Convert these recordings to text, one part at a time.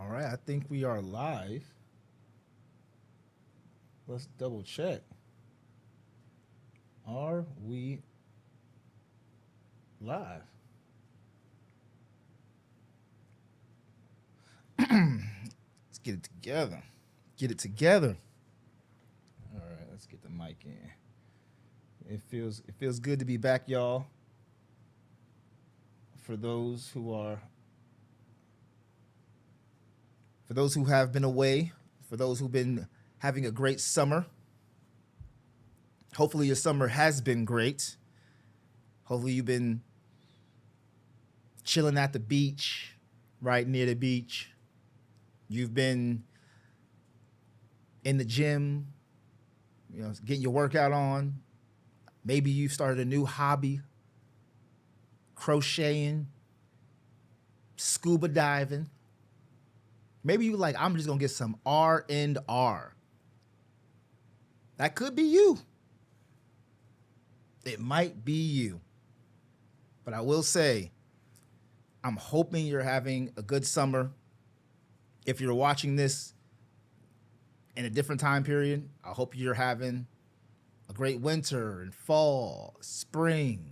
All right, I think we are live. Let's double check. Are we live? Let's get it together. Get it together. All right, let's get the mic in. It feels good to be back, y'all. For those who are for those who have been away, for those who've been having a great summer. Hopefully your summer has been great. Hopefully you've been chilling at the beach, right near the beach. You've been in the gym, getting your workout on. Maybe you've started a new hobby, crocheting, scuba diving. Maybe you like, I'm just gonna get some R&R. That could be you. It might be you. But I will say, I'm hoping you're having a good summer. If you're watching this in a different time period, I hope you're having a great winter and fall, spring.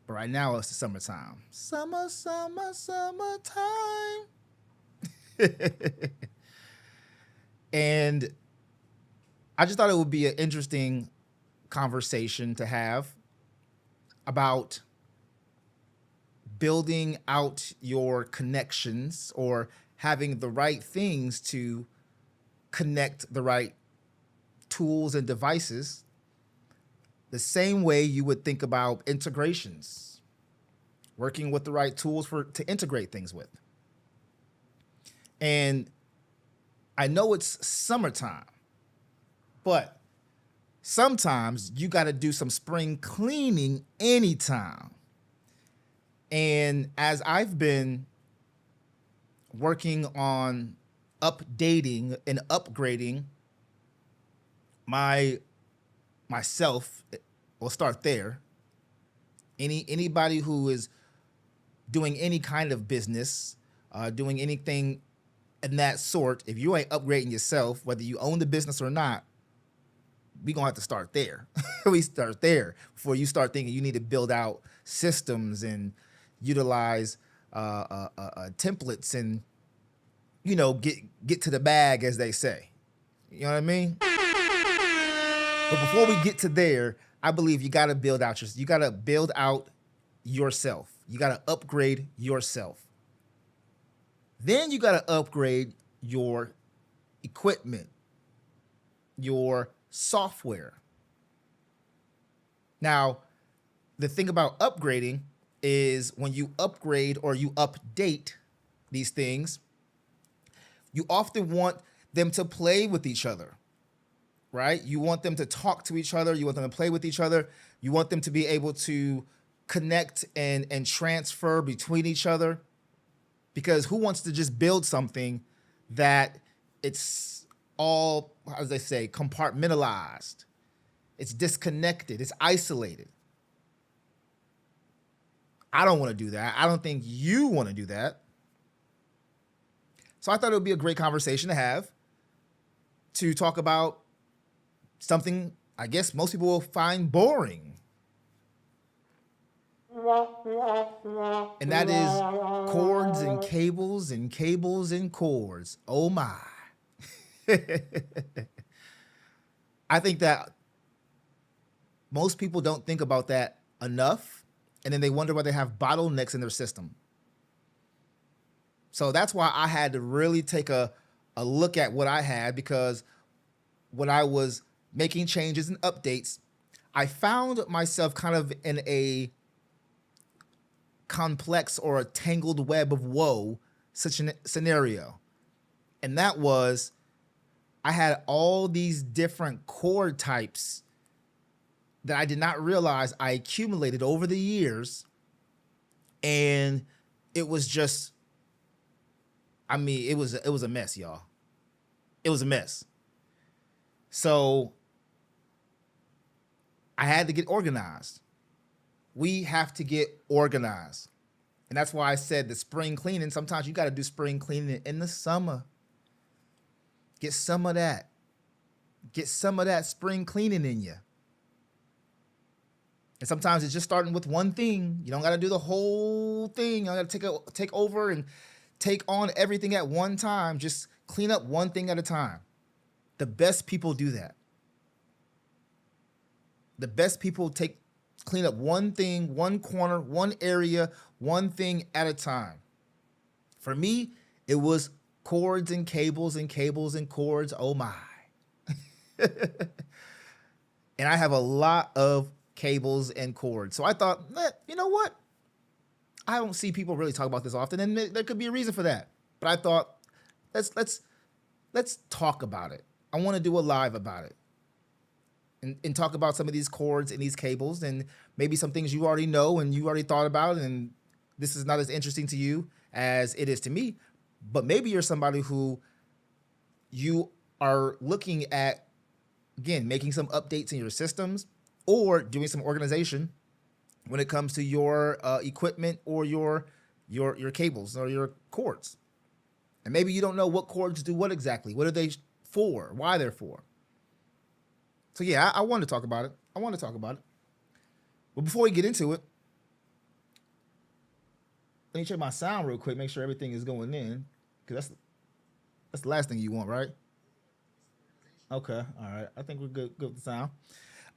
But right now it's the summertime. Summer, summer, summertime. And I just thought it would be an interesting conversation to have about building out your connections or having the right things to connect the right tools and devices the same way you would think about integrations, working with the right tools to integrate things with. And I know it's summertime, but sometimes you got to do some spring cleaning anytime. And as I've been working on updating and upgrading myself, we'll start there. Anybody who is doing any kind of business, doing anything in that sort, if you ain't upgrading yourself, whether you own the business or not, we gonna have to start there. We start there before you start thinking you need to build out systems and utilize templates and get to the bag, as they say. You know what I mean? But before we get to there, I believe you gotta build out yourself. You gotta upgrade yourself. Then you gotta upgrade your equipment, your software. Now, the thing about upgrading is when you upgrade or you update these things, you often want them to play with each other, right? You want them to talk to each other. You want them to play with each other. You want them to be able to connect and transfer between each other. Because who wants to just build something that it's all, how do they say, compartmentalized? It's disconnected. It's isolated. I don't want to do that. I don't think you want to do that. So I thought it would be a great conversation to have to talk about something I guess most people will find boring. And that is cords and cables and cords. Oh my. I think that most people don't think about that enough, and then they wonder why they have bottlenecks in their system. So that's why I had to really take a look at what I had, because when I was making changes and updates, I found myself kind of in a complex or a tangled web of woe such a scenario. And that was, I had all these different cord types that I did not realize I accumulated over the years. And it was just, it was a mess, y'all. It was a mess. So I had to get organized. We have to get organized. And that's why I said the spring cleaning. Sometimes you got to do spring cleaning in the summer. Get some of that. Get some of that spring cleaning in you. And sometimes it's just starting with one thing. You don't got to do the whole thing. You got to take over and take on everything at one time. Just clean up one thing at a time. The best people do that. The best people clean up one thing, one corner, one area, one thing at a time. For me, it was cords and cables and cables and cords. Oh my. And I have a lot of cables and cords. So I thought, you know what? I don't see people really talk about this often, and there could be a reason for that. But I thought, let's talk about it. I want to do a live about it. And talk about some of these cords and these cables and maybe some things you already know and you already thought about, and this is not as interesting to you as it is to me. But maybe you're somebody who you are looking at, again, making some updates in your systems or doing some organization when it comes to your equipment or your cables or your cords. And maybe you don't know what cords do what exactly. What are they for? Why they're for? So yeah, I wanted to talk about it. But before we get into it, let me check my sound real quick, make sure everything is going in, because that's the last thing you want, right? Okay, all right. I think we're good with the sound.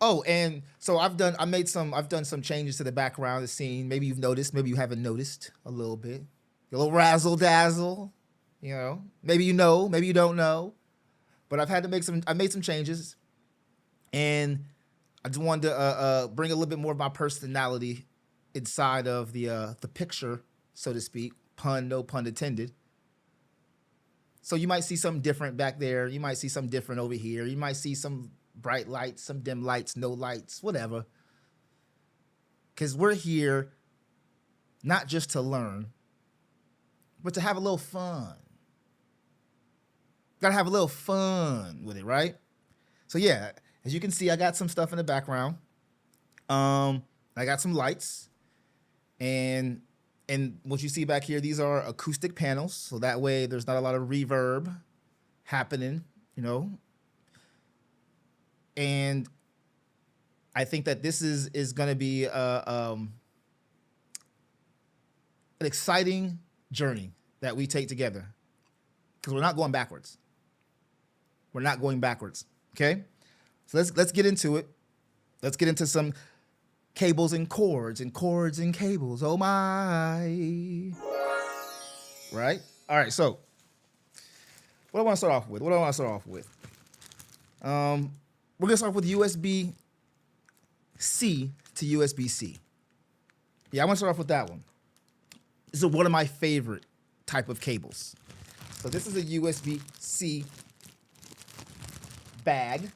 Oh, and so I've done some changes to the background of the scene. Maybe you've noticed, maybe you haven't noticed a little bit. A little razzle dazzle, Maybe you know, maybe you don't know. But I made some changes. And I just wanted to bring a little bit more of my personality inside of the picture, so to speak. No pun intended. So you might see something different back there. You might see something different over here. You might see some bright lights, some dim lights, no lights, whatever. Because we're here not just to learn, but to have a little fun. Gotta have a little fun with it, right? So yeah. As you can see, I got some stuff in the background. I got some lights, and what you see back here, these are acoustic panels, so that way there's not a lot of reverb happening, And I think that this is going to be an exciting journey that we take together, because we're not going backwards. We're not going backwards. Okay. So let's get into it. Let's get into some cables and cords and cords and cables. Oh my. Right? All right, so what do I want to start off with? We're gonna start with USB-C to USB-C. Yeah, I want to start off with that one. This is one of my favorite type of cables. So this is a USB-C bag.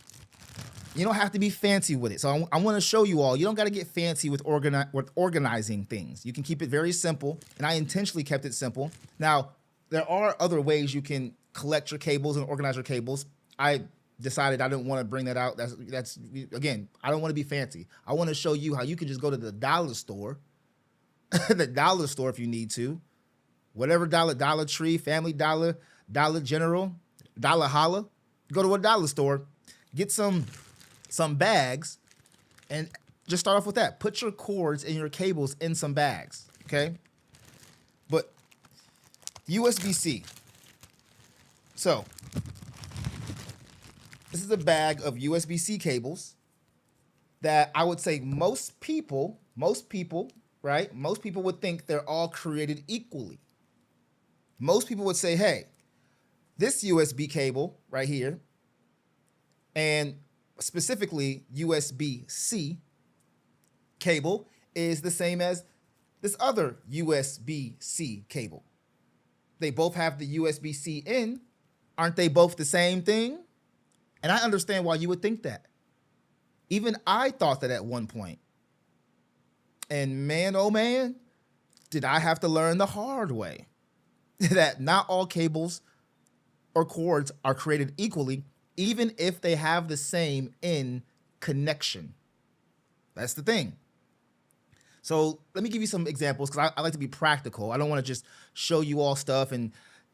You don't have to be fancy with it. So I want to show you all. You don't got to get fancy with organizing things. You can keep it very simple, and I intentionally kept it simple. Now, there are other ways you can collect your cables and organize your cables. I decided I didn't want to bring that out. That's again, I don't want to be fancy. I want to show you how you can just go to the dollar store, the dollar store if you need to, whatever Dollar Tree, Family Dollar, Dollar General, Dollar Holla. Go to a dollar store, get some bags, and just start off with that. Put your cords and your cables in some bags, okay? But USB-C. So this is a bag of USB-C cables that I would say most people, right? Most people would think they're all created equally. Most people would say, hey, this USB cable right here, and specifically USB-C cable, is the same as this other USB-C cable. They both have the USB-C in. Aren't they both the same thing? And I understand why you would think that. Even I thought that at one point. And man, oh man, did I have to learn the hard way that not all cables or cords are created equally, even if they have the same in connection. That's the thing. So let me give you some examples because I like to be practical. I don't want to just show you all stuff and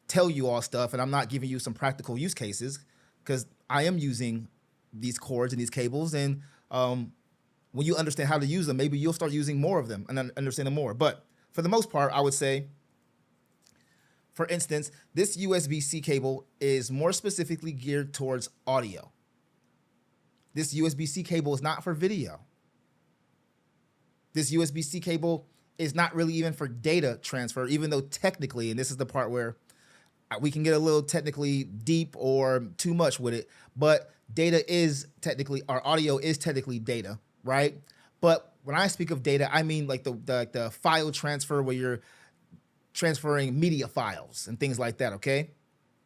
tell you all stuff, and I'm not giving you some practical use cases because I am using these cords and these cables. And when you understand how to use them, maybe you'll start using more of them and understand them more. But for the most part, I would say, for instance, this USB-C cable is more specifically geared towards audio. This USB-C cable is not for video. This USB-C cable is not really even for data transfer, even though technically, and this is the part where we can get a little technically deep or too much with it, but data is technically, our audio is technically data, right? But when I speak of data, I mean like the file transfer where you're transferring media files and things like that, okay?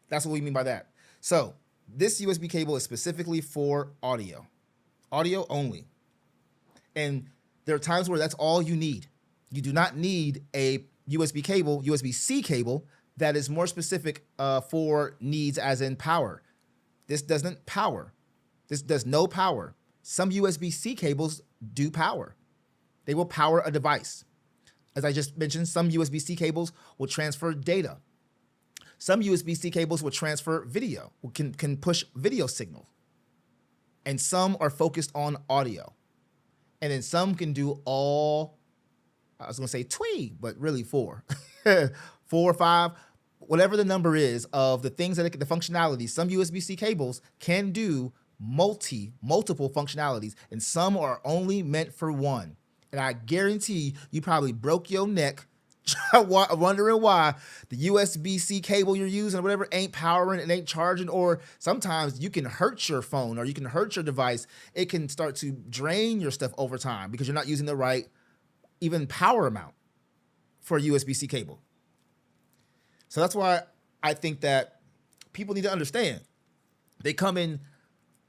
That's what we mean by that. So this USB cable is specifically for audio only. And there are times where that's all you need. You do not need a USB cable, USB-C cable, that is more specific for needs as in power. This doesn't power. This does no power. Some USB-C cables do power. They will power a device. As I just mentioned, some USB-C cables will transfer data. Some USB-C cables will transfer video, can push video signal. And some are focused on audio. And then some can do all, I was gonna say twee, but really 4. 4 or 5, whatever the number is of the things that the functionalities. Some USB-C cables can do multiple functionalities, and some are only meant for one. And I guarantee you probably broke your neck wondering why the USB-C cable you're using or whatever ain't powering, it ain't charging, or sometimes you can hurt your phone or you can hurt your device. It can start to drain your stuff over time because you're not using the right even power amount for a USB-C cable. So that's why I think that people need to understand. They come in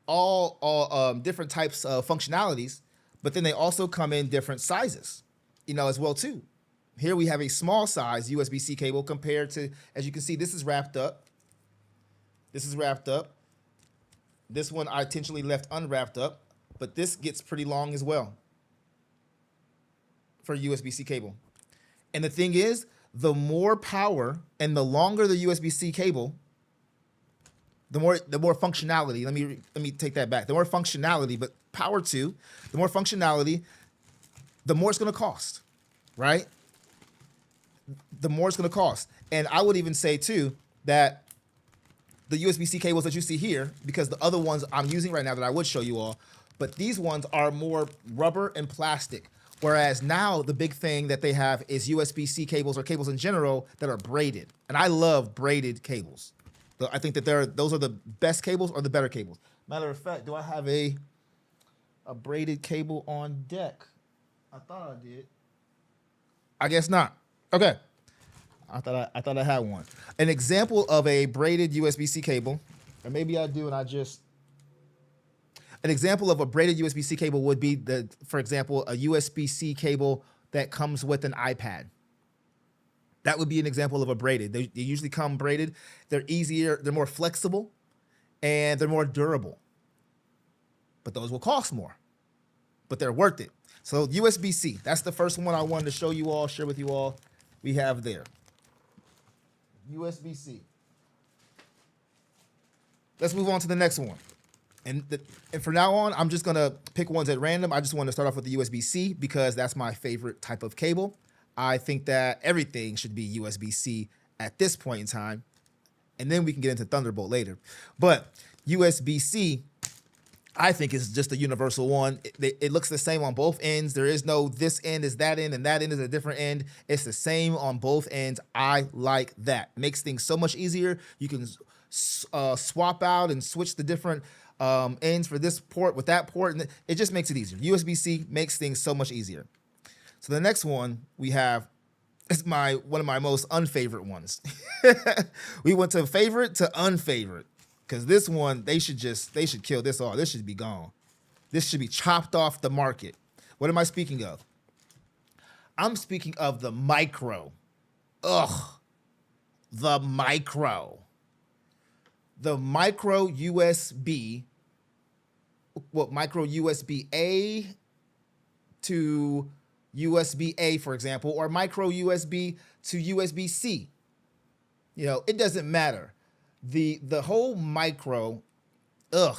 all different types of functionalities, but then they also come in different sizes, as well too. Here we have a small size USB-C cable compared to, as you can see, this is wrapped up. This is wrapped up. This one I intentionally left unwrapped up, but this gets pretty long as well for a USB-C cable. And the thing is, the more power and the longer the USB-C cable, the more functionality. Let me take that back. The more functionality, but power too. The more functionality, the more it's going to cost, right? The more it's going to cost. And I would even say too that the USB-C cables that you see here, because the other ones I'm using right now that I would show you all, but these ones are more rubber and plastic. Whereas now the big thing that they have is USB-C cables or cables in general that are braided. And I love braided cables. So I think that those are the best cables or the better cables. Matter of fact, do I have a braided cable on deck? I thought I did. I guess not. Okay. I thought I had one. An example of a braided USB-C cable, or maybe I do and an example of a braided USB-C cable would be for example, a USB-C cable that comes with an iPad. That would be an example of a braided. They usually come braided. They're easier, they're more flexible, and they're more durable. But those will cost more, but they're worth it. So USB-C, that's the first one I wanted to show you all, share with you all. We have there. USB-C. Let's move on to the next one. And for now on, I'm just gonna pick ones at random. I just want to start off with the USB-C because that's my favorite type of cable. I think that everything should be USB-C at this point in time, and then we can get into Thunderbolt later. But USB-C, I think, is just a universal one. It looks the same on both ends. There is no this end is that end and that end is a different end. It's the same on both ends. I like that. Makes things so much easier. You can swap out and switch the different ends for this port with that port, and it just makes it easier. USB-C makes things so much easier. So the next one we have is one of my most unfavorite ones. We went to favorite to unfavorite because this one they should kill this all. This should be gone. This should be chopped off the market. What am I speaking of? I'm speaking of the Micro. Ugh, the Micro. The Micro USB. What, Micro USB A to USB-A, for example, or micro USB to USB-C. It doesn't matter. The whole micro, ugh.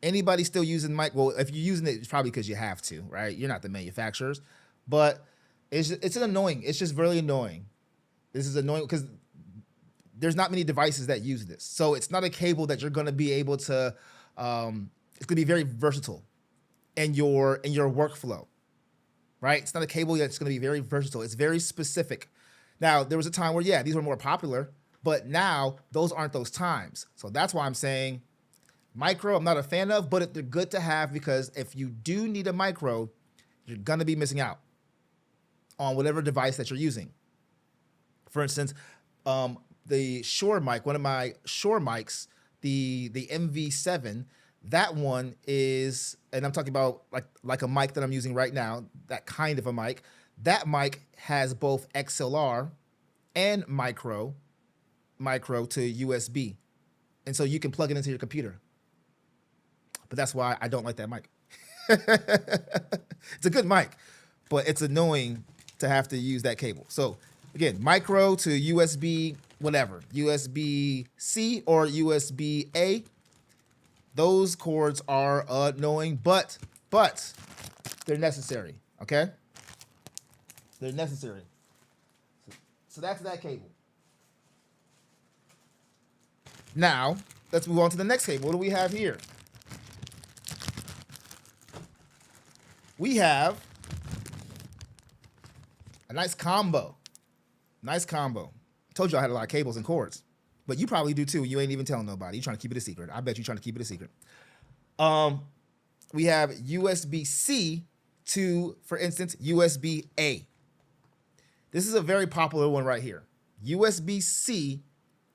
Anybody still using mic? Well, if you're using it, it's probably because you have to, right? You're not the manufacturers, but it's an annoying. It's just really annoying. This is annoying because there's not many devices that use this, so it's not a cable that you're going to be able to. It's going to be very versatile in your workflow, right? It's not a cable that's going to be very versatile. It's very specific. Now, there was a time where these were more popular, but now those aren't those times. So that's why I'm saying micro, I'm not a fan of, but they're good to have because if you do need a micro, you're going to be missing out on whatever device that you're using. For instance, the Shure mic, one of my Shure mics, the MV7, that one is, and I'm talking about like a mic that I'm using right now, that kind of a mic. That mic has both XLR and micro to USB. And so you can plug it into your computer. But that's why I don't like that mic. It's a good mic, but it's annoying to have to use that cable. So again, micro to USB, whatever, USB-C or USB-A. Those cords are annoying, but they're necessary, okay? They're necessary. So that's that cable. Now, let's move on to the next cable. What do we have here? We have a nice combo. Nice combo. Told you I had a lot of cables and cords, but you probably do too. You ain't even telling nobody. You're trying to keep it a secret. I bet you're trying to keep it a secret. We have USB-C to, for instance, USB-A. This is a very popular one right here. USB-C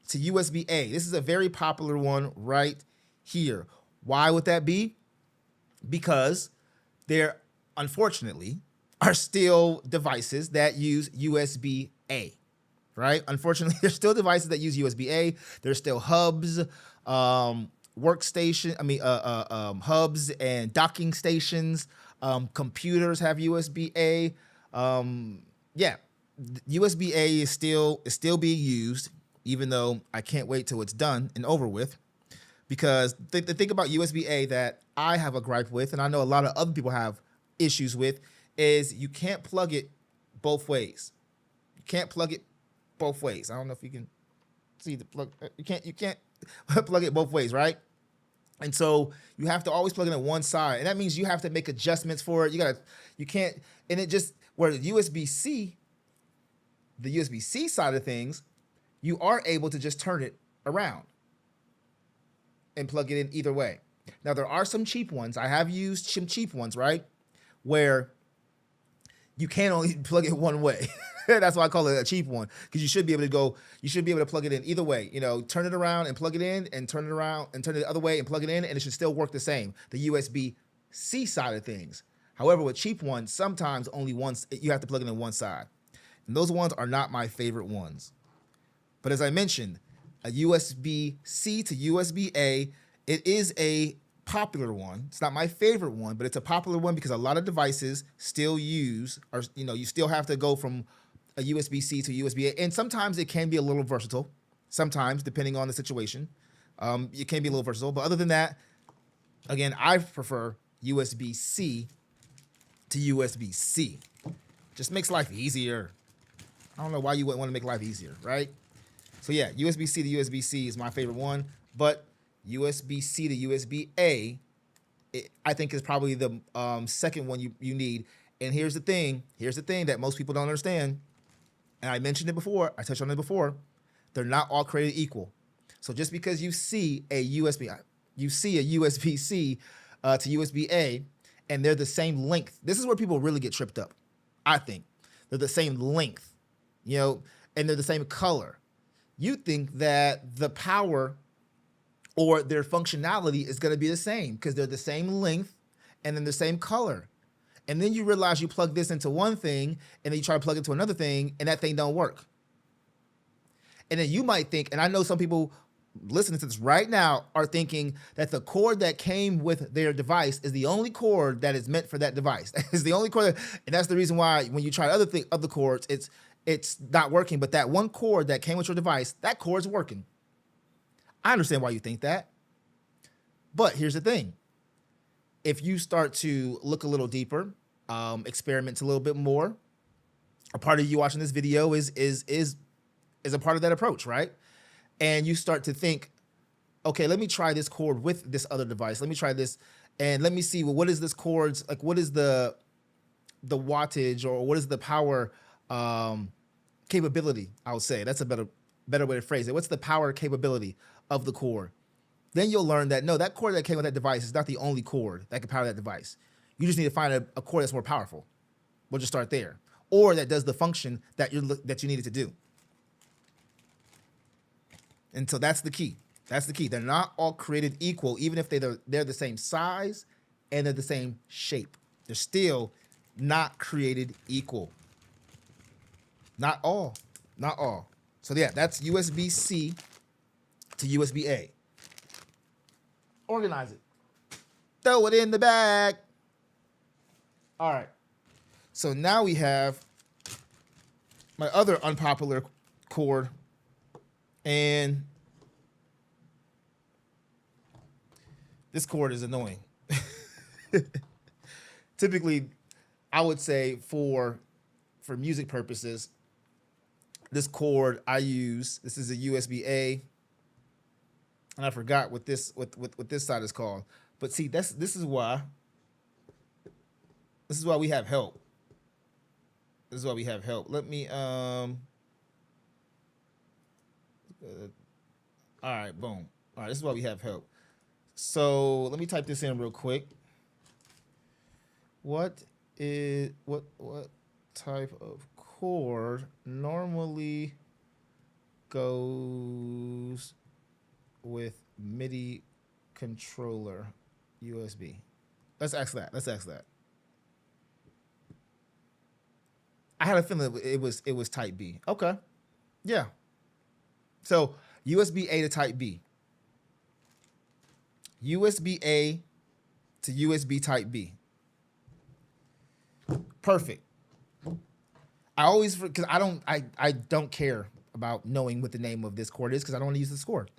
to USB-A. This is a very popular one right here. Why would that be? Because there, unfortunately, are still devices that use USB-A, right? Unfortunately, there's still devices that use USB-A. There's still hubs, hubs and docking stations. Computers have USB-A. USB-A is still being used, even though I can't wait till it's done and over with. Because the thing about USB-A that I have a gripe with, and I know a lot of other people have issues with, is you can't plug it both ways. You can't plug it both ways. I don't know if you can see the plug. You can't plug it both ways, right? And so you have to always plug it in one side, and that means you have to make adjustments for it. You can't, and it just where the USB-C side of things, you are able to just turn it around and plug it in either way. Now, there are some cheap ones. I have used some cheap ones, right? Where you can only plug it one way. That's why I call it a cheap one, because you should be able to plug it in either way. Turn it around and plug it in, and turn it around and turn it the other way and plug it in, and it should still work the same, the USB-C side of things. However, with cheap ones, sometimes only once you have to plug it in one side. And those ones are not my favorite ones. But as I mentioned, a USB-C to USB-A, it is a popular one. It's not my favorite one, but it's a popular one because a lot of devices still use, or you still have to go from a USB-C to USB-A, and sometimes it can be a little versatile. Sometimes, depending on the situation, it can be a little versatile. But other than that, again, I prefer USB-C to USB-C. Just makes life easier. I don't know why you wouldn't want to make life easier, right? So yeah, USB-C to USB-C is my favorite one, but USB-C to USB-A, I think is probably the second one you need. And here's the thing that most people don't understand, and I mentioned it before, I touched on it before, they're not all created equal. So just because you see a USB-C to USB-A, and they're the same length, this is where people really get tripped up, I think. They're the same length, and they're the same color. You think that the power or their functionality is going to be the same because they're the same length and then the same color. And then you realize you plug this into one thing and then you try to plug it into another thing and that thing don't work. And then you might think, and I know some people listening to this right now are thinking that the cord that came with their device is the only cord that is meant for that device. It's the only cord, and that's the reason why when you try other cords, it's not working. But that one cord that came with your device, that cord's working. I understand why you think that, but here's the thing: if you start to look a little deeper, experiment a little bit more, a part of you watching this video is a part of that approach, right? And you start to think, okay, let me try this cord with this other device. Let me try this, and let me see, well, what is this cord's like? What is the wattage, or what is the power capability? I would say that's a better way to phrase it. What's the power capability of the cord? Then you'll learn that no, that cord that came with that device is not the only cord that can power that device. You just need to find a cord that's more powerful. We'll just start there, or that does the function that you needed to do. And so that's the key. That's the key. They're not all created equal, even if they're the same size and they're the same shape. They're still not created equal. Not all. Not all. So yeah, that's USB-C to USB-A. Organize it. Throw it in the bag. All right. So now we have my other unpopular cord. And this cord is annoying. Typically, I would say for music purposes, this cord I use, this is a USB-A, and I forgot what this side is called. But see, this is why we have help. This is why we have help. Let me all right, boom. All right, this is why we have help. So let me type this in real quick. What type of cord normally goes with MIDI controller USB? Let's ask that. I had a feeling it was type B. Okay. Yeah. So USB-A to type B. USB-A to USB type B. Perfect. I always, because I don't care about knowing what the name of this cord is because I don't want to use this cord.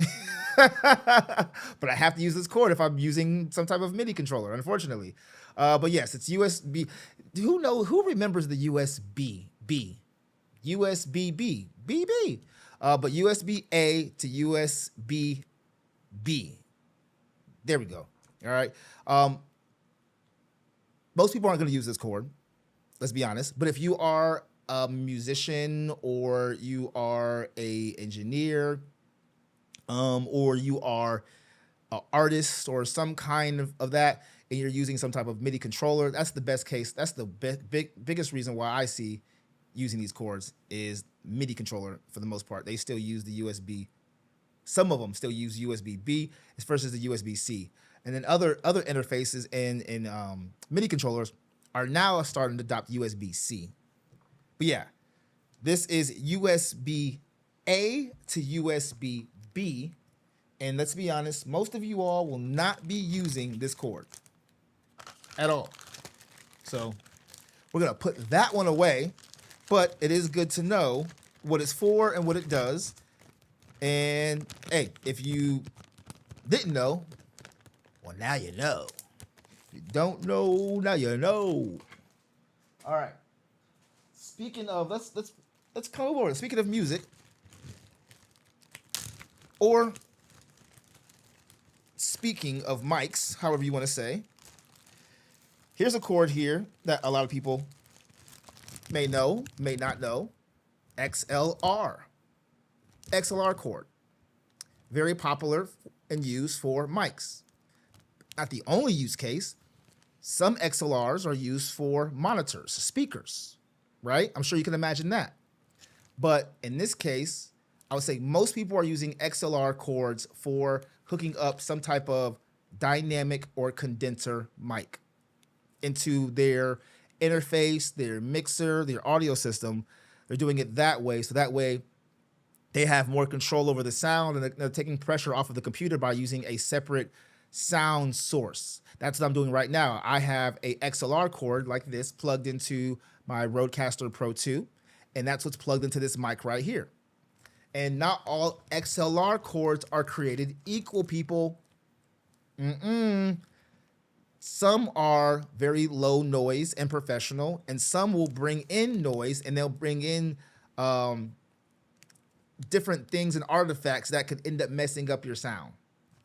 But I have to use this cord if I'm using some type of MIDI controller, unfortunately. But yes, it's USB. Who remembers the USB-B? USB-B. BB. But USB-A to USB-B. There we go. All right. Most people aren't going to use this cord. Let's be honest. But if you are a musician, or you are a engineer, or you are an artist or some kind of that, and you're using some type of MIDI controller, that's the best case. That's the biggest reason why I see using these cords is MIDI controller for the most part. They still use the USB. Some of them still use USB-B versus the USB-C. And then other interfaces in MIDI controllers are now starting to adopt USB-C. But yeah, this is USB-A to USB-B. And let's be honest, most of you all will not be using this cord at all. So we're going to put that one away. But it is good to know what it's for and what it does. And hey, if you didn't know, well, now you know. If you don't know, now you know. All right. Speaking of, let's come over. Speaking of music, or speaking of mics, however you want to say, here's a cord here that a lot of people may know, may not know. XLR cord. Very popular and used for mics. Not the only use case. Some XLRs are used for monitors, speakers, right? I'm sure you can imagine that. But in this case, I would say most people are using XLR cords for hooking up some type of dynamic or condenser mic into their interface, their mixer, their audio system. They're doing it that way. So that way They have more control over the sound, and they're taking pressure off of the computer by using a separate sound source. That's what I'm doing right now. I have a XLR cord like this plugged into my Rodecaster Pro 2, and that's what's plugged into this mic right here. And not all XLR cords are created equal, people. Some are very low noise and professional, and some will bring in noise, and they'll bring in different things and artifacts that could end up messing up your sound.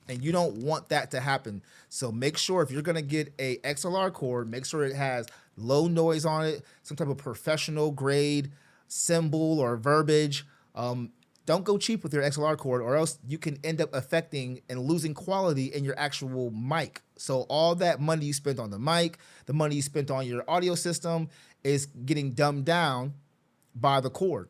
And you don't want that to happen. So make sure if you're gonna get a XLR cord, make sure it has low noise on it, some type of professional grade symbol or verbiage. Don't go cheap with your XLR cord, or else you can end up affecting and losing quality in your actual mic. So all that money you spent on the mic, the money you spent on your audio system is getting dumbed down by the cord.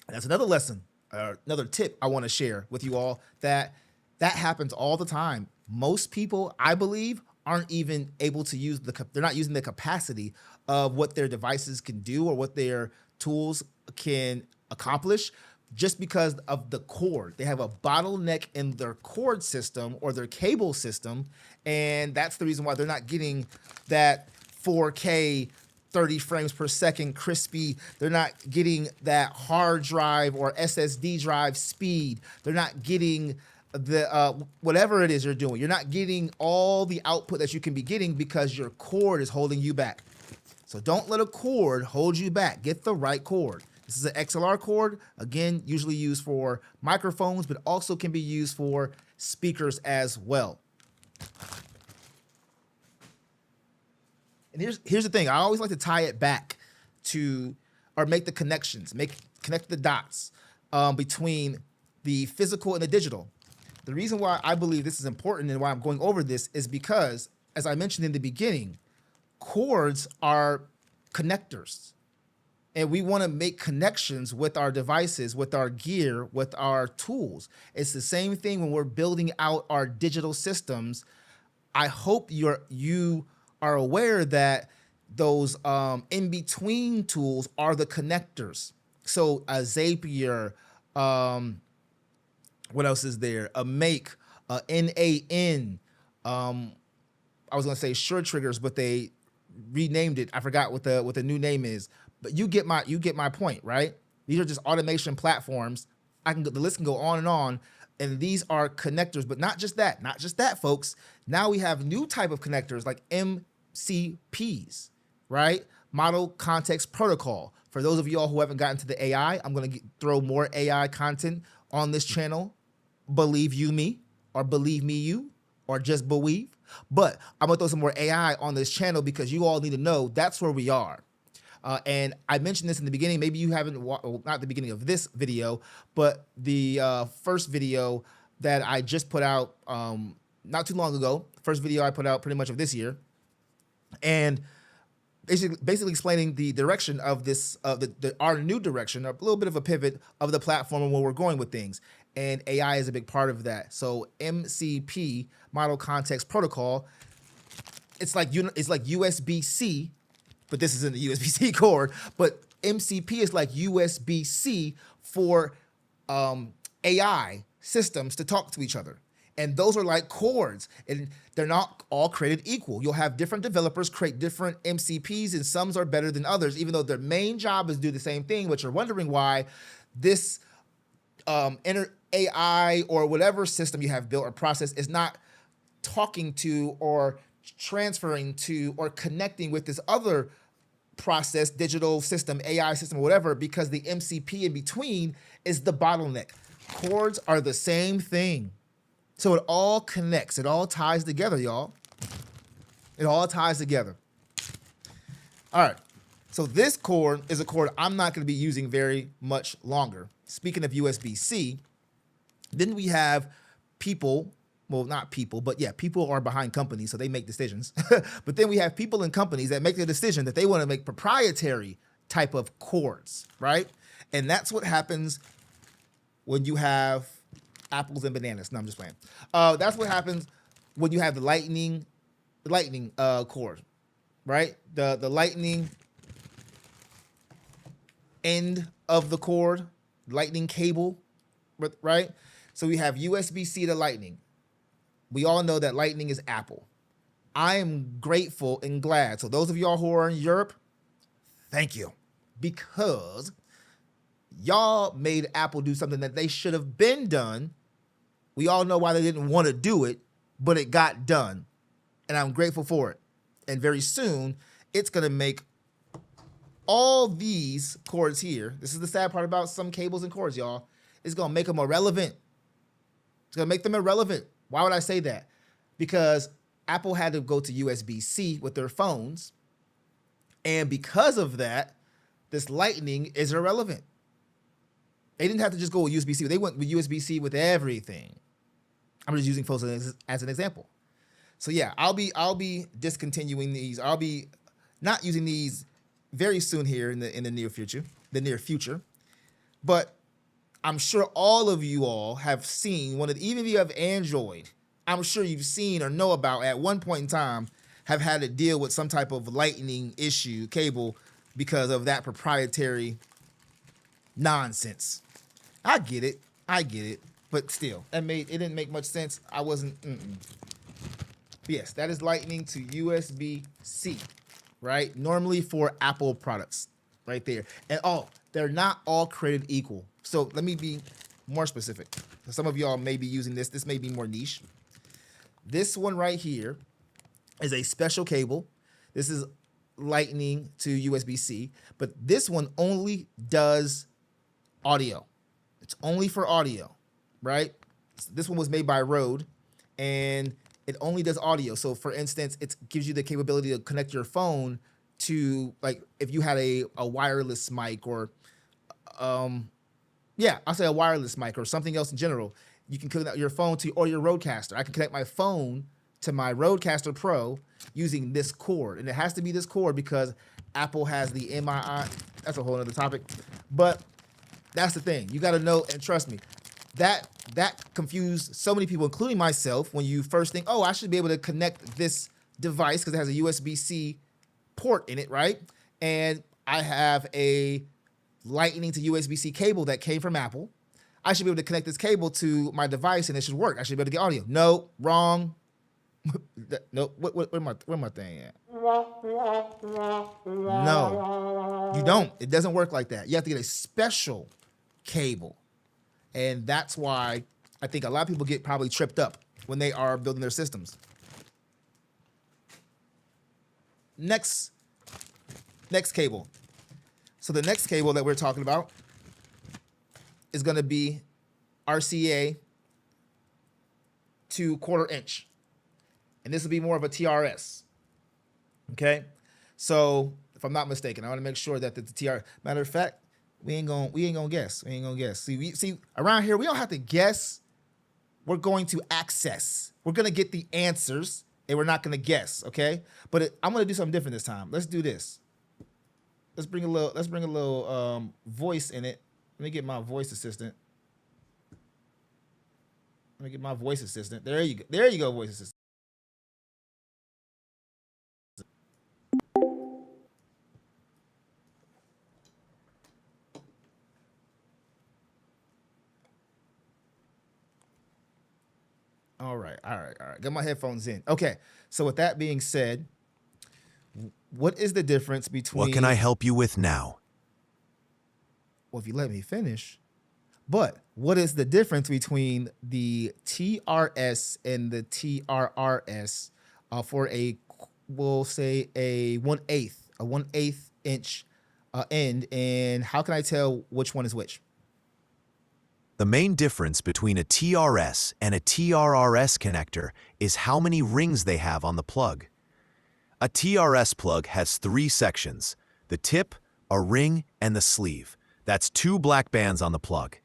And that's another lesson, another tip I want to share with you all, that happens all the time. Most people, I believe, aren't even able to use they're not using the capacity of what their devices can do or what their tools can accomplish, just because of the cord. They have a bottleneck in their cord system or their cable system, and that's the reason why they're not getting that 4K 30 frames per second crispy. They're not getting that hard drive or SSD drive speed. They're not getting the whatever it is you're doing. You're not getting all the output that you can be getting because your cord is holding you back. So don't let a cord hold you back. Get the right cord. This is an XLR cord, again, usually used for microphones, but also can be used for speakers as well. And here's the thing. I always like to tie it back to, or make the connections, connect the dots between the physical and the digital. The reason why I believe this is important and why I'm going over this is because, as I mentioned in the beginning, cords are connectors. And we want to make connections with our devices, with our gear, with our tools. It's the same thing when we're building out our digital systems. I hope you are aware that those in-between tools are the connectors. So a Zapier, what else is there? A Make, NAN. I was gonna say Sure Triggers, but they renamed it. I forgot what the new name is. But you get my point, right? These are just automation platforms. The list can go on, and these are connectors. But not just that, folks. Now we have new type of connectors like MCPs, right? Model Context Protocol. For those of y'all who haven't gotten to the AI, I'm gonna throw more AI content on this channel. Believe you me, or believe me you, or just believe. But I'm gonna throw some more AI on this channel because you all need to know that's where we are. And I mentioned this in the beginning. Maybe you haven't, well, not the beginning of this video, but the first video that I just put out not too long ago. First video I put out pretty much of this year, and basically explaining the direction of this, our new direction, a little bit of a pivot of the platform and where we're going with things. And AI is a big part of that. So MCP, Model Context Protocol, it's like USB-C. But this isn't a USB-C cord, but MCP is like USB-C for AI systems to talk to each other. And those are like cords, and they're not all created equal. You'll have different developers create different MCPs, and some are better than others, even though their main job is to do the same thing, but you're wondering why this AI or whatever system you have built or process is not talking to or transferring to or connecting with this other process, digital system, AI system, whatever, because the MCP in between is the bottleneck. Cords are the same thing. So it all connects. It all ties together, y'all. It all ties together. All right. So this cord is a cord I'm not going to be using very much longer. Speaking of USB-C, then we have people, well, not people, but yeah, people are behind companies, so they make decisions. But then we have people in companies that make the decision that they want to make proprietary type of cords, right? And that's what happens when you have apples and bananas. No, I'm just playing. That's what happens when you have the lightning cord, right? The lightning end of the cord, lightning cable, right? So we have USB-C to Lightning. We all know that Lightning is Apple. I am grateful and glad. So those of y'all who are in Europe, thank you. Because y'all made Apple do something that they should have been done. We all know why they didn't want to do it, but it got done. And I'm grateful for it. And very soon, it's going to make all these cords here. This is the sad part about some cables and cords, y'all. It's going to make them irrelevant. It's going to make them irrelevant. Why would I say that? Because Apple had to go to USB-C with their phones. And because of that, this Lightning is irrelevant. They didn't have to just go with USB-C. They went with USB-C with everything. I'm just using phones as an example. So yeah, I'll be discontinuing these. I'll be not using these very soon here in the near future. But I'm sure all of you all have seen even if you have Android, I'm sure you've seen or know about at one point in time have had to deal with some type of Lightning issue cable because of that proprietary nonsense. I get it, but still, it didn't make much sense. I wasn't. Yes, that is Lightning to USB-C, right? Normally for Apple products, right there. And they're not all created equal. So let me be more specific. Some of y'all may be using this. This may be more niche. This one right here is a special cable. This is Lightning to USB-C, but this one only does audio. It's only for audio, right? This one was made by Rode, and it only does audio. So for instance, it gives you the capability to connect your phone to, like, if you had a wireless mic or, I'll say a wireless mic or something else in general. You can connect your phone to, or your Rodecaster. I can connect my phone to my Rodecaster Pro using this cord. And it has to be this cord because Apple has the MII. That's a whole other topic. But that's the thing. You got to know, and trust me, that confused so many people, including myself, when you first think, oh, I should be able to connect this device because it has a USB-C port in it, right? And I have a Lightning to USB-C cable that came from Apple. I should be able to connect this cable to my device and it should work. I should be able to get audio. No, wrong. No, where my thing at? No, you don't. It doesn't work like that. You have to get a special cable. And that's why I think a lot of people get probably tripped up when they are building their systems. Next cable. So the next cable that we're talking about is going to be RCA to 1/4 inch. And this will be more of a TRS. Okay? So if I'm not mistaken, I want to make sure that the TRS, matter of fact, we ain't gonna guess. See, around here, we don't have to guess. We're going to access. We're gonna get the answers, and we're not gonna guess. Okay? But I'm gonna do something different this time. Let's do this. Let's bring a little voice in it. Let me get my voice assistant. There you go. There you go, voice assistant. All right. Got my headphones in. Okay. So with that being said, what is the difference between... What can I help you with now? Well, if you let me finish. But what is the difference between the TRS and the TRRS for we'll say a 1/8 inch end, and how can I tell which one is which? The main difference between a TRS and a TRRS connector is how many rings they have on the plug. A TRS plug has 3 sections: the tip, a ring, and the sleeve. That's 2 black bands on the plug.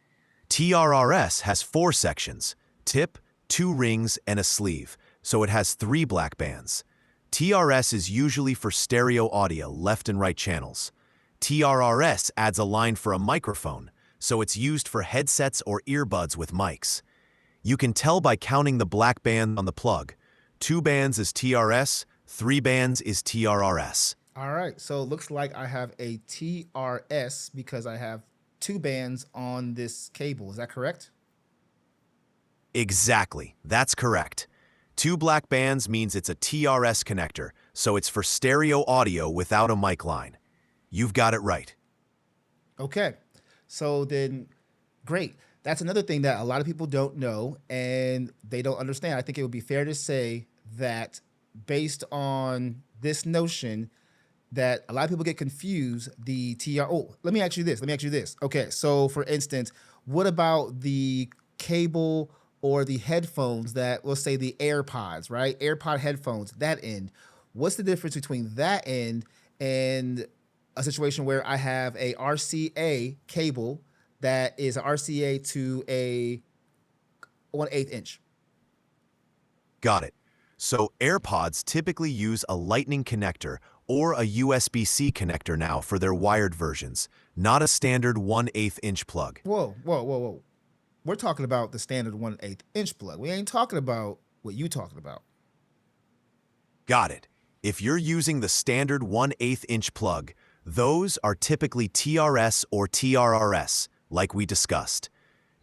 TRRS has 4 sections: tip, 2 rings, and a sleeve, so it has 3 black bands. TRS is usually for stereo audio, left and right channels. TRRS adds a line for a microphone, so it's used for headsets or earbuds with mics. You can tell by counting the black band on the plug. 2 bands is TRS, 3 bands is TRRS. All right, so it looks like I have a TRS because I have 2 bands on this cable. Is that correct? Exactly, that's correct. Two black bands means it's a TRS connector, so it's for stereo audio without a mic line. You've got it right. Okay. So then, great. That's another thing that a lot of people don't know and they don't understand. I think it would be fair to say that based on this notion, that a lot of people get confused. The TR. Oh, let me ask you this. Let me ask you this. Okay. So, for instance, what about the cable or the headphones that, we'll say the AirPods, right? AirPod headphones, that end. What's the difference between that end and a situation where I have a RCA cable that is an RCA to a 1/8 inch? Got it. So AirPods typically use a Lightning connector or a USB-C connector now for their wired versions, not a standard 1/8 inch plug. Whoa, whoa, whoa, whoa. We're talking about the standard 1/8 inch plug. We ain't talking about what you talking about. Got it. If you're using the standard 1/8 inch plug, those are typically TRS or TRRS, like we discussed.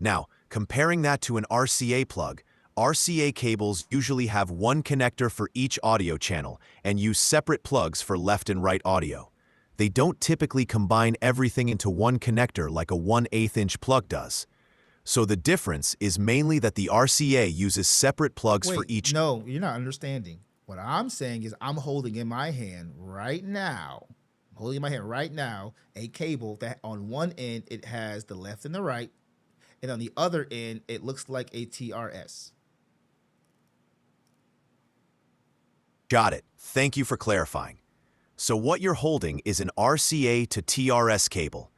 Now, comparing that to an RCA plug, RCA cables usually have one connector for each audio channel and use separate plugs for left and right audio. They don't typically combine everything into one connector like a 1/8 inch plug does. So the difference is mainly that the RCA uses separate plugs for Wait, each. no, you're not understanding. What I'm saying is I'm holding in my hand right now, a cable that on one end it has the left and the right, and on the other end it looks like a TRS. Got it. Thank you for clarifying. So what you're holding is an RCA to TRS cable.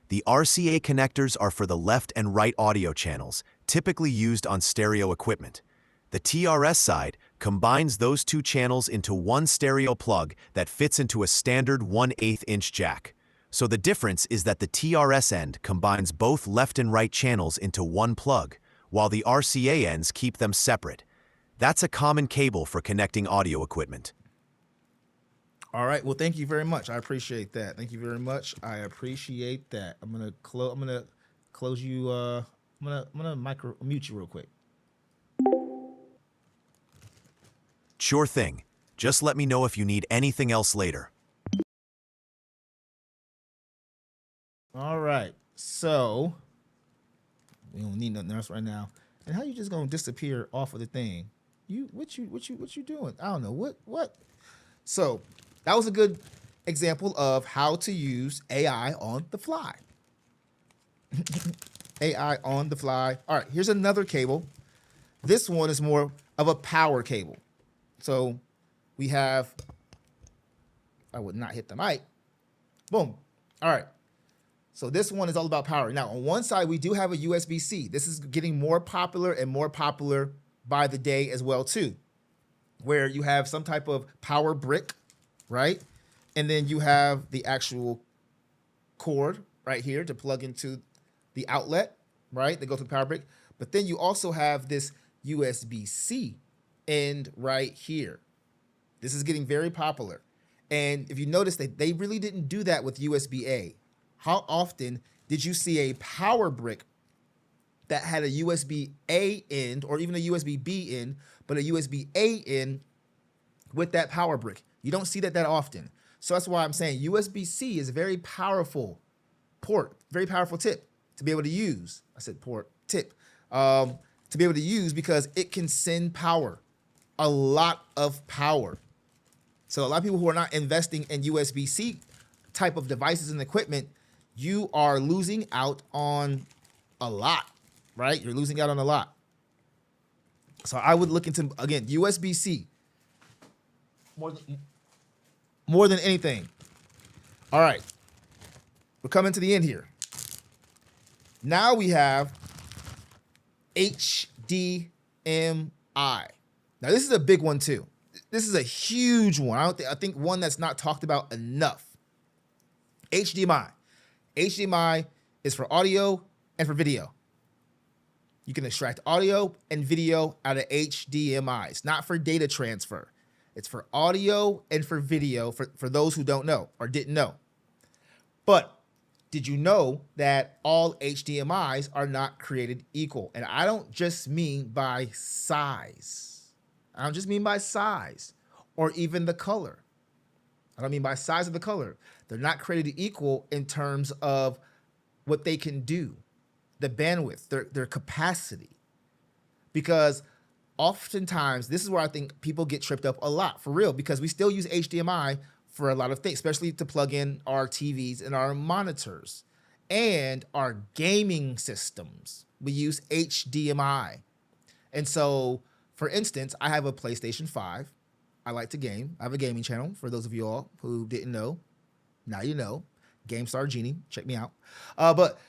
The RCA connectors are for the left and right audio channels, typically used on stereo equipment. The TRS side combines those two channels into one stereo plug that fits into a standard 1/8 inch jack. So the difference is that the TRS end combines both left and right channels into one plug, while the RCA ends keep them separate. That's a common cable for connecting audio equipment. All right. Well, thank you very much. I appreciate that. Thank you very much. I appreciate that. I'm gonna close you. I'm gonna micro mute you real quick. Sure thing. Just let me know if you need anything else later. All right. So we don't need nothing else right now. And how you just gonna disappear off of the thing? What you doing? I don't know. What? So that was a good example of how to use AI on the fly. AI on the fly. All right, here's another cable. This one is more of a power cable. So we have, I would not hit the mic. Boom. All right. So this one is all about power. Now, on one side, we do have a USB-C. This is getting more popular and more popular by the day as well, too, where you have some type of power brick, right? And then you have the actual cord right here to plug into the outlet, right? That goes to the power brick. But then you also have this USB-C end right here. This is getting very popular. And if you notice that they really didn't do that with USB-A. How often did you see a power brick that had a USB-A end or even a USB-B end, but a USB-A end with that power brick? You don't see that often. So that's why I'm saying USB-C is a very powerful port, very powerful tip to be able to use. I said port, tip, to be able to use because it can send power, a lot of power. So a lot of people who are not investing in USB-C type of devices and equipment, you are losing out on a lot, right? You're losing out on a lot. So I would look into, again, USB-C more than anything. All right. We're coming to the end here. Now we have HDMI. Now this is a big one too. This is a huge one. I think one that's not talked about enough. HDMI. HDMI is for audio and for video. You can extract audio and video out of HDMI. It's not for data transfer. It's for audio and for video for those who don't know or didn't know. But did you know that all HDMIs are not created equal? And I don't just mean by size. I don't just mean by size or even the color. I don't mean by size of the color. They're not created equal in terms of what they can do, the bandwidth, their capacity. Because oftentimes, this is where I think people get tripped up a lot, for real, because we still use HDMI for a lot of things, especially to plug in our TVs and our monitors and our gaming systems. We use HDMI. And so, for instance, I have a PlayStation 5. I like to game. I have a gaming channel, for those of you all who didn't know. Now you know. GameStar Genie, check me out. But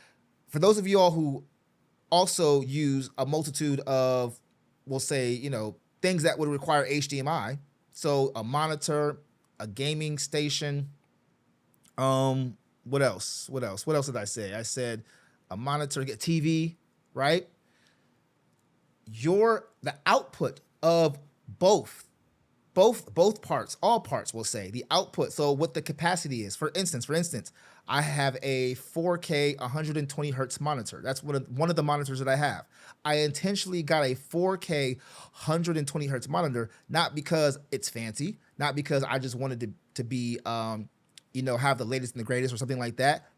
for those of you all who also use a multitude of, we'll say, you know, things that would require HDMI, so a monitor, a gaming station, what else? What else did I say? I said a monitor, get TV, right? The output of both parts, all parts, we'll say, the output, so what the capacity is. For instance, I have a 4K 120 hertz monitor. That's one of the monitors that I have. I intentionally got a 4K 120 hertz monitor, not because it's fancy, not because I just wanted to be, have the latest and the greatest or something like that.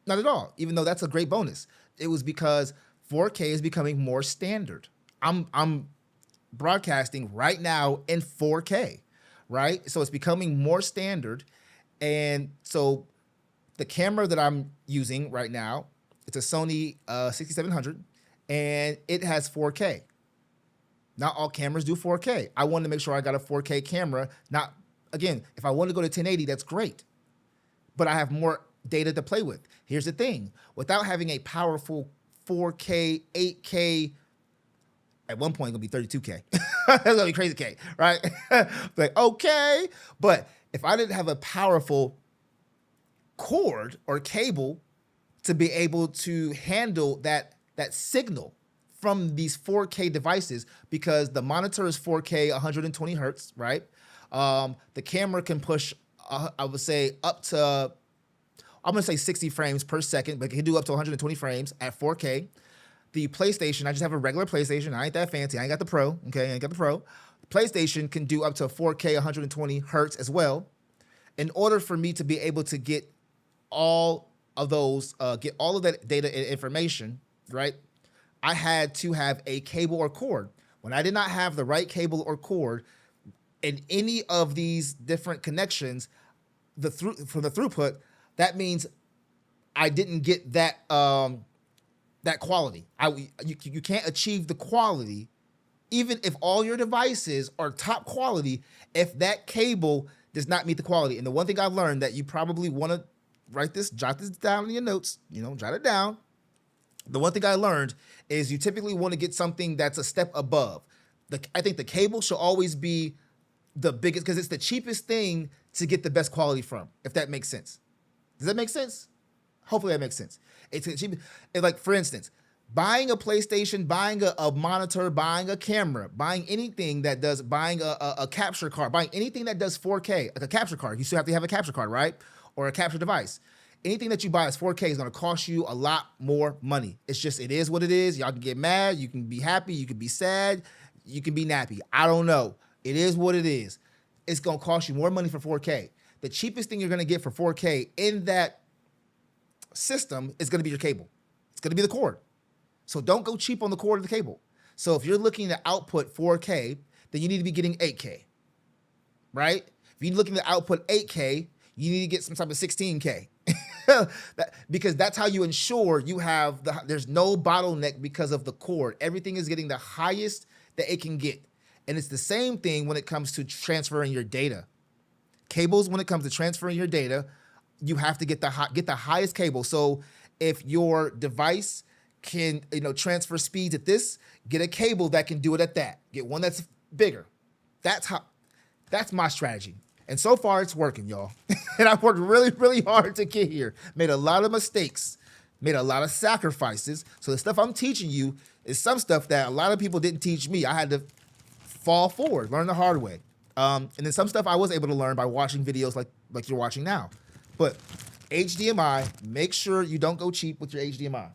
Not at all, even though that's a great bonus. It was because 4K is becoming more standard. I'm broadcasting right now in 4K, right? So it's becoming more standard. And so the camera that I'm using right now, it's a Sony 6700, and it has 4K. Not all cameras do 4K. I wanted to make sure I got a 4K camera. Not, again, if I want to go to 1080, that's great. But I have more data to play with. Here's the thing. Without having a powerful 4K, 8K, at one point, it's going to be 32K. That's going to be crazy K, right? Like, okay. But if I didn't have a powerful cord or cable to be able to handle that signal from these 4K devices, because the monitor is 4K 120 hertz, right? The camera can push, I would say, up to, I'm going to say 60 frames per second, but it can do up to 120 frames at 4K. The PlayStation, I just have a regular PlayStation. I ain't that fancy. I ain't got the Pro, okay? I ain't got the Pro. PlayStation can do up to 4K 120 hertz as well. In order for me to be able to get all of those, get all of that data and information, right, I had to have a cable or cord. When I did not have the right cable or cord in any of these different connections, for the throughput, that means I didn't get that that quality. You can't achieve the quality, even if all your devices are top quality, if that cable does not meet the quality. And the one thing I've learned that you probably want to jot this down in your notes, jot it down. The one thing I learned is you typically want to get something that's a step above. I think the cable should always be the biggest, because it's the cheapest thing to get the best quality from, if that makes sense. Does that make sense? Hopefully that makes sense. It's cheap. Like, for instance, buying a PlayStation, buying a monitor, buying a camera, buying anything that does, buying a capture card, buying anything that does 4K, like a capture card. You still have to have a capture card, right? Or a capture device. Anything that you buy as 4K is going to cost you a lot more money. It is what it is. Y'all can get mad. You can be happy. You can be sad. You can be nappy. I don't know. It is what it is. It's going to cost you more money for 4K. The cheapest thing you're going to get for 4K in that system is going to be your cable. It's going to be the cord. So don't go cheap on the cord of the cable. So if you're looking to output 4K, then you need to be getting 8K, right? If you're looking to output 8K, you need to get some type of 16K. Because that's how you ensure you have there's no bottleneck because of the cord. Everything is getting the highest that it can get. And it's the same thing when it comes to transferring your data. Cables, when it comes to transferring your data, you have to get the highest cable. So if your device can transfer speeds at this, get a cable that can do it at that. Get one that's bigger. That's my strategy. And so far it's working, y'all. And I've worked really, really hard to get here. Made a lot of mistakes, made a lot of sacrifices. So the stuff I'm teaching you is some stuff that a lot of people didn't teach me. I had to fall forward, learn the hard way. And then some stuff I was able to learn by watching videos like you're watching now. But HDMI, make sure you don't go cheap with your HDMI.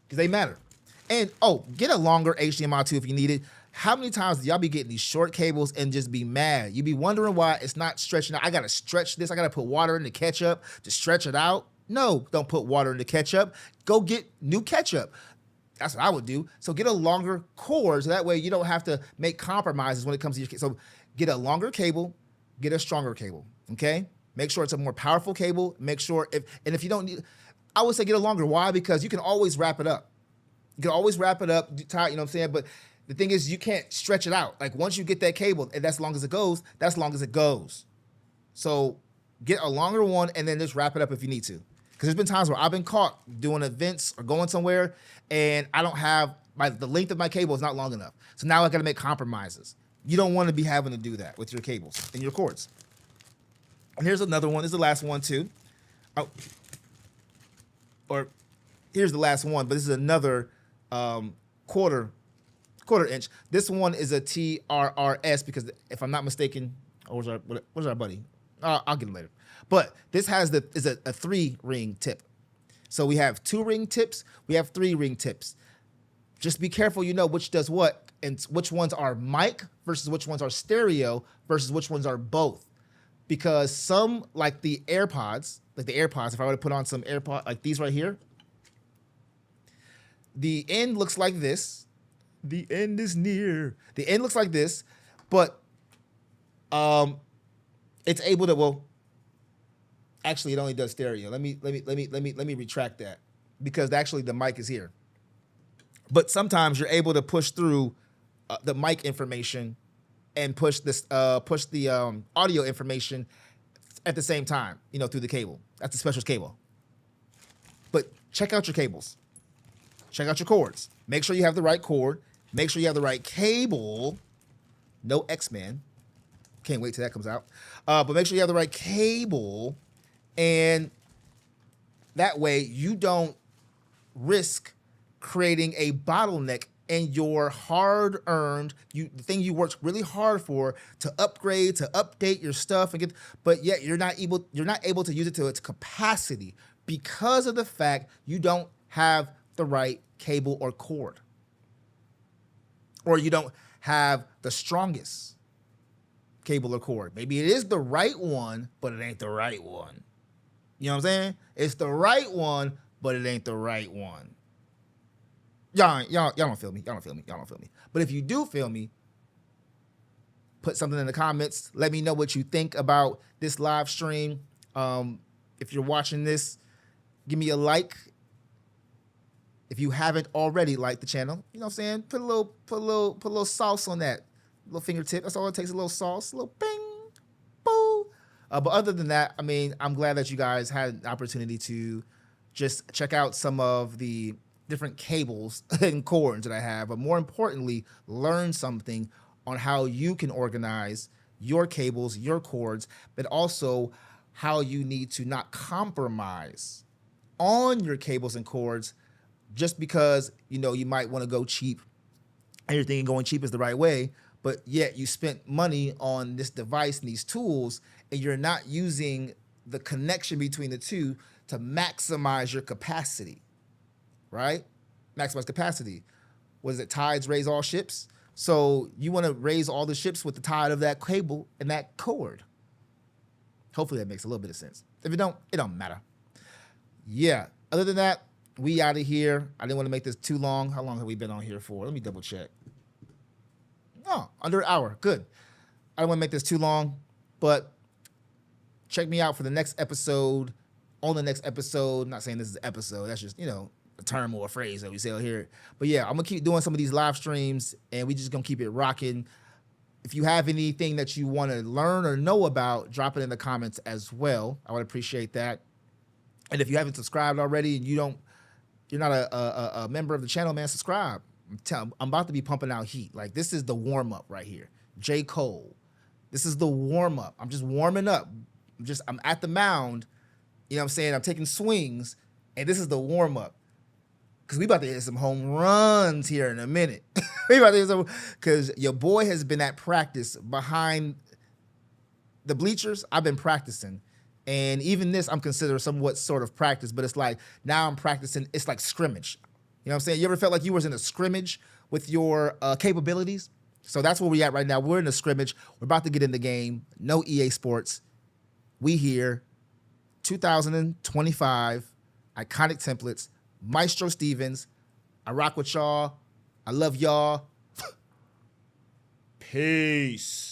Because they matter. And, get a longer HDMI too if you need it. How many times do y'all be getting these short cables and just be mad? You be wondering why it's not stretching out. I got to stretch this. I got to put water in the ketchup to stretch it out. No, don't put water in the ketchup. Go get new ketchup. That's what I would do. So get a longer cord so that way you don't have to make compromises when it comes to your cable. So get a longer cable, get a stronger cable, okay? Make sure it's a more powerful cable. Make sure if you don't need, I would say get a longer. Why? Because you can always wrap it up. You can always wrap it up, tie, you know what I'm saying? But the thing is, you can't stretch it out. Like once you get that cable, and that's as long as it goes, that's as long as it goes. So get a longer one and then just wrap it up if you need to. Because there's been times where I've been caught doing events or going somewhere and I don't have, the length of my cable is not long enough. So now I got to make compromises. You don't want to be having to do that with your cables and your cords. And here's another one. This is the last one too. Or here's the last one, but this is another quarter inch. This one is a TRRS because if I'm not mistaken, where's our buddy? I'll get it later. But this is a 3-ring tip. So we have 2-ring tips. We have 3-ring tips. Just be careful, you know which does what and which ones are mic versus which ones are stereo versus which ones are both. Because some, like the AirPods, if I were to put on some AirPods like these right here, the end looks like this. The end is near. The end looks like this, but it's able to, actually it only does stereo. Let me retract that because actually the mic is here. But sometimes you're able to push through the mic information and push the audio information at the same time, through the cable. That's a special cable. But check out your cables. Check out your cords. Make sure you have the right cord. Make sure you have the right cable. No X-Men. Can't wait till that comes out. But make sure you have the right cable. And that way you don't risk creating a bottleneck in your hard-earned, the thing you worked really hard for to upgrade, to update your stuff, but yet you're not able to use it to its capacity because of the fact you don't have the right cable or cord. Or you don't have the strongest cable or cord. Maybe it is the right one, but it ain't the right one. You know what I'm saying? It's the right one, but it ain't the right one. Y'all don't feel me. Y'all don't feel me. But if you do feel me, put something in the comments. Let me know what you think about this live stream. If you're watching this, give me a like. If you haven't already liked the channel, you know what I'm saying? Put a little sauce on that. A little fingertip. That's all it takes, a little sauce, a little bing, boo. But other than that, I mean, I'm glad that you guys had an opportunity to just check out some of the different cables and cords that I have, but more importantly, learn something on how you can organize your cables, your cords, but also how you need to not compromise on your cables and cords just because, you might want to go cheap and you're thinking going cheap is the right way, but yet you spent money on this device and these tools and you're not using the connection between the two to maximize your capacity, right? Maximize capacity. What is it? Tides raise all ships. So you want to raise all the ships with the tide of that cable and that cord. Hopefully that makes a little bit of sense. If it don't matter. Yeah. Other than that, we out of here. I didn't want to make this too long. How long have we been on here for? Let me double check. Oh, under an hour. Good. I don't want to make this too long, but check me out for the next episode. On the next episode, I'm not saying this is an episode. That's just, a term or a phrase that we say here. But yeah, I'm going to keep doing some of these live streams and we just going to keep it rocking. If you have anything that you want to learn or know about, drop it in the comments as well. I would appreciate that. And if you haven't subscribed already and you're not a member of the channel, man, subscribe. I'm about to be pumping out heat. Like, this is the warm-up right here. J. Cole. This is the warm-up. I'm just warming up. I'm at the mound. You know what I'm saying? I'm taking swings, and this is the warm-up. Because we about to hit some home runs here in a minute. We about to hit some, because your boy has been at practice behind the bleachers. I've been practicing, And even this, I'm considering somewhat sort of practice, but it's like now I'm practicing. It's like scrimmage. You know what I'm saying? You ever felt like you was in a scrimmage with your capabilities? So that's where we at right now. We're in a scrimmage. We're about to get in the game. No EA Sports. We here. 2025. Iconic templates. Maestro Stevens. I rock with y'all. I love y'all. Peace.